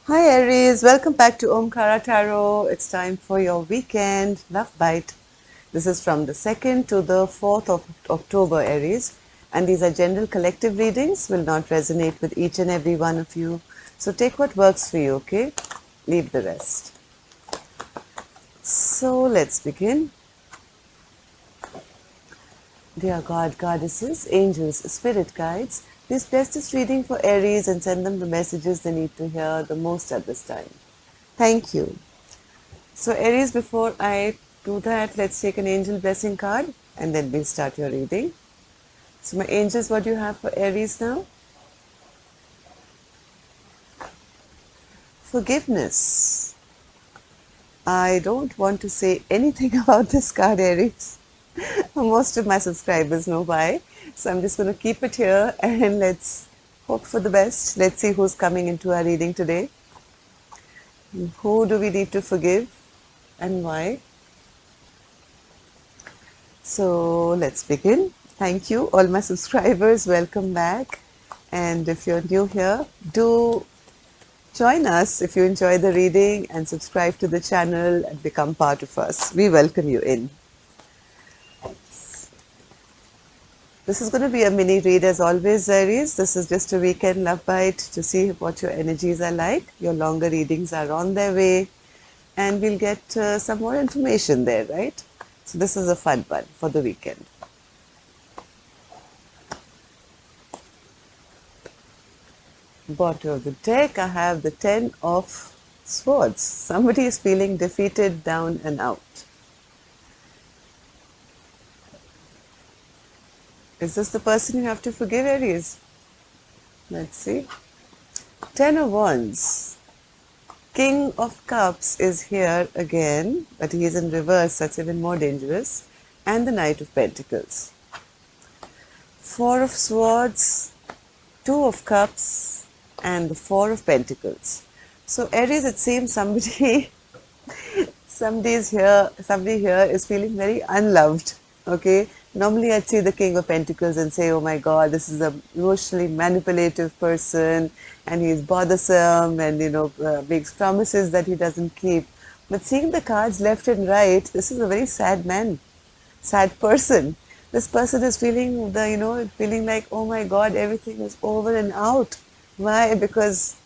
Hi Aries, welcome back to Omkara Tarot. It's time for your weekend love bite. This is from the 2nd to the 4th of October, Aries, and these are general collective readings, will not resonate with each and every one of you. So take what works for you, okay? Leave the rest. So let's begin. Dear God, Goddesses, Angels, Spirit Guides, please bless this reading for Aries and send them the messages they need to hear the most at this time. Thank you. So Aries, before I do that, let's take an angel blessing card and then we'll start your reading. So my angels, what do you have for Aries now? Forgiveness. I don't want to say anything about this card, Aries. Most of my subscribers know why. So I'm just going to keep it here and let's hope for the best. Let's see who's coming into our reading today. Who do we need to forgive and why? So let's begin. Thank you, all my subscribers. Welcome back. And if you're new here, do join us if you enjoy the reading and subscribe to the channel and become part of us. We welcome you in. This is going to be a mini read as always, Aries. This is just a weekend love bite to see what your energies are like. Your longer readings are on their way and we'll get some more information there, right? So this is a fun one for the weekend. Bottom of the deck, I have the 10 of Swords. Somebody is feeling defeated, down and out. Is this the person you have to forgive, Aries? Let's see. 10 of Wands. King of Cups is here again, but he is in reverse, that's even more dangerous. And the Knight of Pentacles. 4 of Swords, 2 of Cups, and the 4 of Pentacles. So Aries, it seems somebody somebody here is feeling very unloved. Okay, normally I'd see the King of Pentacles and say, oh my God, this is a emotionally manipulative person and he's bothersome and makes promises that he doesn't keep. But seeing the cards left and right, this is a very sad man, sad person. This person is feeling feeling like, oh my God, everything is over and out. Why? Because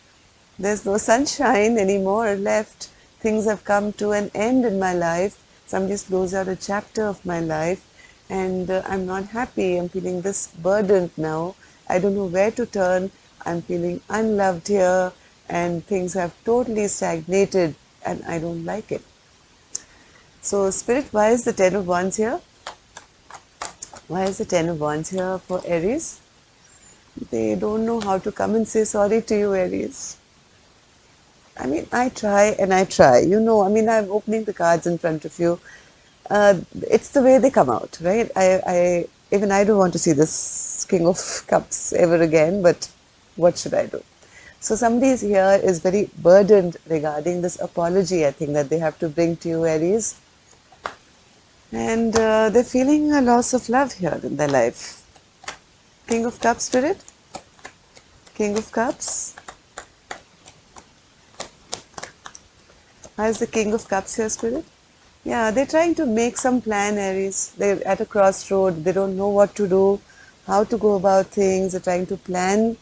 there's no sunshine anymore left. Things have come to an end in my life. Somebody's closed out a chapter of my life and I'm not happy. I'm feeling this burdened now. I don't know where to turn. I'm feeling unloved here and things have totally stagnated and I don't like it. So Spirit, why is the 10 of Wands here? Why is the 10 of Wands here for Aries? They don't know how to come and say sorry to you, Aries. I mean, I try and I try. I mean, I'm opening the cards in front of you. It's the way they come out, right? Even I don't want to see this King of Cups ever again, but what should I do? So somebody here is very burdened regarding this apology, I think, that they have to bring to you, Aries. And they're feeling a loss of love here in their life. King of Cups, Spirit? King of Cups? How is the King of Cups here, Spirit? Yeah, they're trying to make some plan, Aries. They're at a crossroad. They don't know what to do, how to go about things. They're trying to plan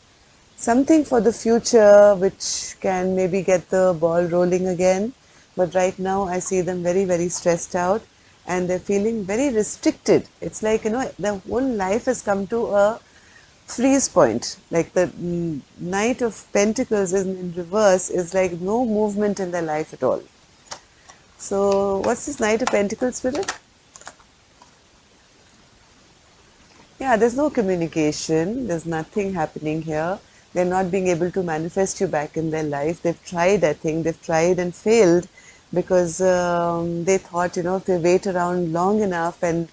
something for the future which can maybe get the ball rolling again. But right now, I see them very, very stressed out and they're feeling very restricted. It's like, their whole life has come to a freeze point. Like the Knight of Pentacles in reverse is like no movement in their life at all. So what's this Knight of Pentacles, Spirit? Yeah, there's no communication. There's nothing happening here. They're not being able to manifest you back in their life. They've tried, I think. They've tried and failed because they thought, if they wait around long enough and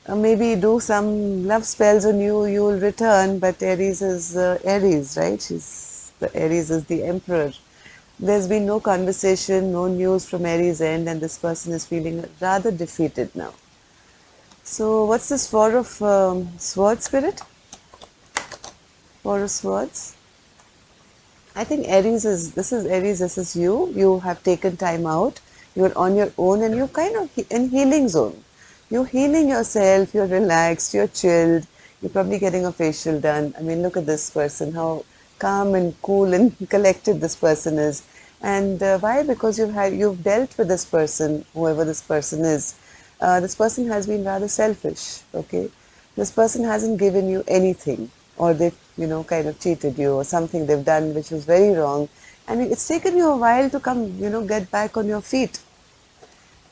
maybe do some love spells on you, you'll return. But Aries is Aries, right? The Aries is the Emperor. There's been no conversation, no news from Aries' end, and this person is feeling rather defeated now. So what's this Four of Swords, Spirit? Four of Swords. I think Aries is, this is Aries, this is you. You have taken time out. You're on your own and you're kind of in healing zone. You're healing yourself, you're relaxed, you're chilled. You're probably getting a facial done. I mean, look at this person, how calm and cool and collected this person is. And why? Because you've dealt with this person, whoever this person is. This person has been rather selfish, okay? This person hasn't given you anything, or they've, kind of cheated you, or something they've done which was very wrong. And it's taken you a while to come, get back on your feet.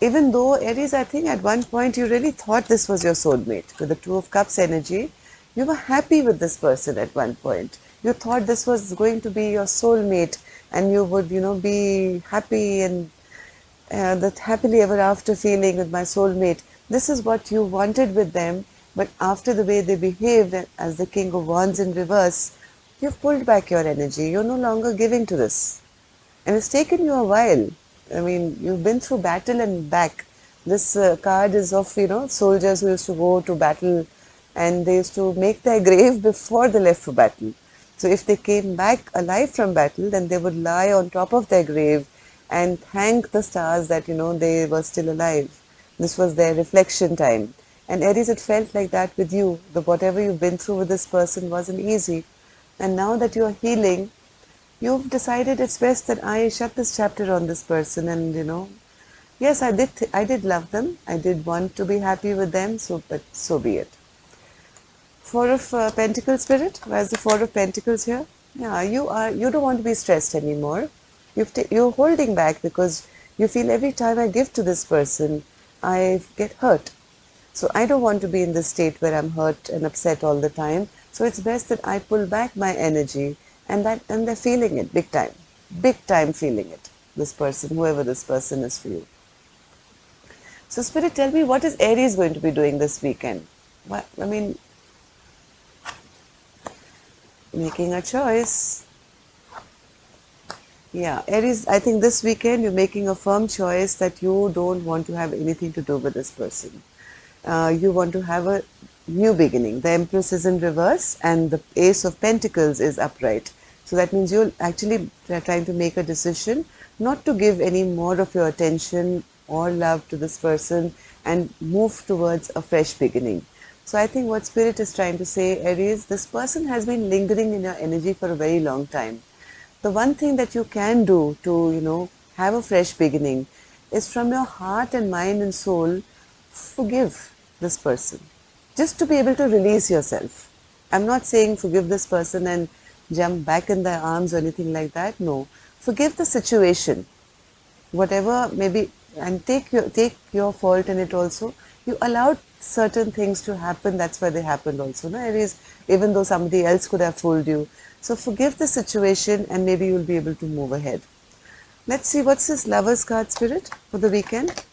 Even though Aries, I think at one point you really thought this was your soulmate. With the Two of Cups energy, you were happy with this person at one point. You thought this was going to be your soulmate and you would, be happy and that happily ever after feeling with my soulmate. This is what you wanted with them, but after the way they behaved as the King of Wands in reverse, you've pulled back your energy. You're no longer giving to this. And it's taken you a while. I mean, you've been through battle and back. This card is of, soldiers who used to go to battle and they used to make their grave before they left for battle. So if they came back alive from battle, then they would lie on top of their grave and thank the stars that, they were still alive. This was their reflection time. And Aries, it felt like that with you. Whatever you've been through with this person wasn't easy. And now that you are healing, you've decided it's best that I shut this chapter on this person and yes, I did love them. I did want to be happy with them, but so be it. Four of Pentacles, Spirit. Where's the Four of Pentacles here? Yeah, you don't want to be stressed anymore. You're holding back because you feel every time I give to this person, I get hurt. So I don't want to be in this state where I'm hurt and upset all the time. So it's best that I pull back my energy, and they're feeling it big time feeling it. This person, whoever this person is for you. So Spirit, tell me, what is Aries going to be doing this weekend? I mean, making a choice. Yeah, Aries, I think this weekend you're making a firm choice that you don't want to have anything to do with this person. You want to have a new beginning. The Empress is in reverse and the Ace of Pentacles is upright. So that means you're actually trying to make a decision not to give any more of your attention or love to this person and move towards a fresh beginning. So I think what Spirit is trying to say, Aries, this person has been lingering in your energy for a very long time. The one thing that you can do to, have a fresh beginning is from your heart and mind and soul, forgive this person. Just to be able to release yourself. I'm not saying forgive this person and jump back in their arms or anything like that. No. Forgive the situation. Whatever maybe, and take your fault in it also. You allowed certain things to happen, that's why they happened also. No? It is, even though somebody else could have fooled you. So forgive the situation and maybe you'll be able to move ahead. Let's see, what's this Lover's card, Spirit, for the weekend?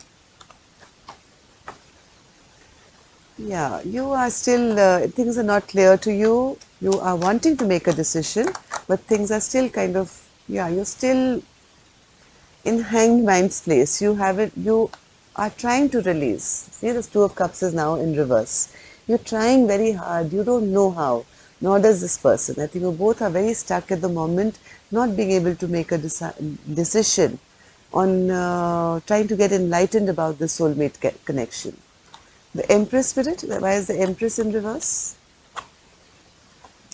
Yeah, you are still, things are not clear to you. You are wanting to make a decision, but things are still kind of, yeah, you're still in hanged mind's place. You are trying to release. See, this Two of Cups is now in reverse. You're trying very hard. You don't know how, nor does this person. I think you both are very stuck at the moment, not being able to make a decision on trying to get enlightened about the soulmate connection. The Empress, Spirit, why is the Empress in reverse?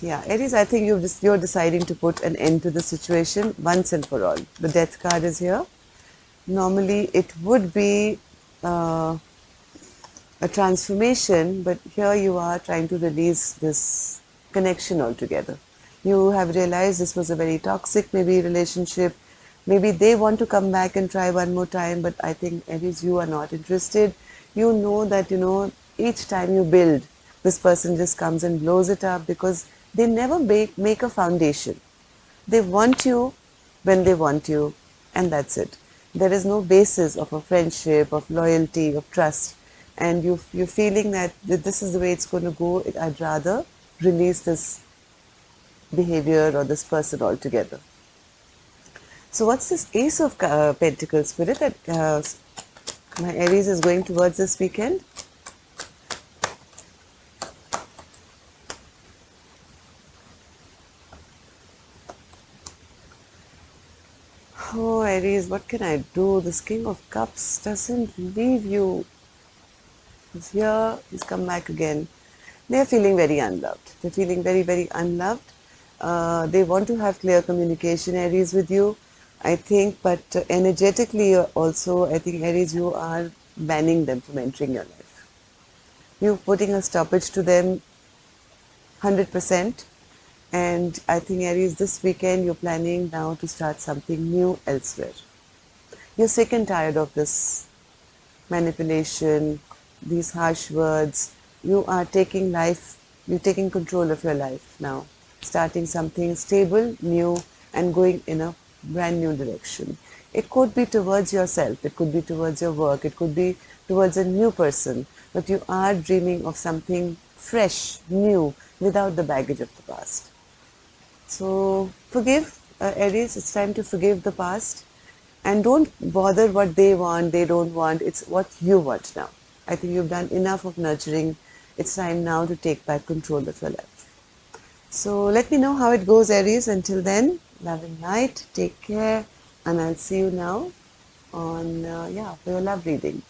Yeah, Aries, I think you're deciding to put an end to the situation once and for all. The Death card is here. Normally it would be a transformation, but here you are trying to release this connection altogether. You have realized this was a very toxic maybe relationship. Maybe they want to come back and try one more time, but I think Aries, you are not interested. You know that, each time you build, this person just comes and blows it up because they never make a foundation. They want you when they want you, and that's it. There is no basis of a friendship, of loyalty, of trust. And you're feeling that this is the way it's going to go. I'd rather release this behavior or this person altogether. So what's this Ace of Pentacles, Spirit, that my Aries is going towards this weekend? Oh, Aries, what can I do? This King of Cups doesn't leave you. He's here, he's come back again. They're feeling very unloved. They're feeling very, very unloved. They want to have clear communication, Aries, with you, I think, but energetically also, I think, Aries, you are banning them from entering your life. You're putting a stoppage to them 100%. And I think, Aries, this weekend you're planning now to start something new elsewhere. You're sick and tired of this manipulation, these harsh words. You are taking life, you're taking control of your life now, starting something stable, new, and going in a brand new direction. It could be towards yourself, it could be towards your work, it could be towards a new person, but you are dreaming of something fresh, new, without the baggage of the past. So forgive, Aries. It's time to forgive the past, and don't bother what they want, they don't want. It's what you want now. I think you've done enough of nurturing. It's time now to take back control of your life. So let me know how it goes, Aries. Until then, love and light. Take care, and I'll see you now on for your love reading.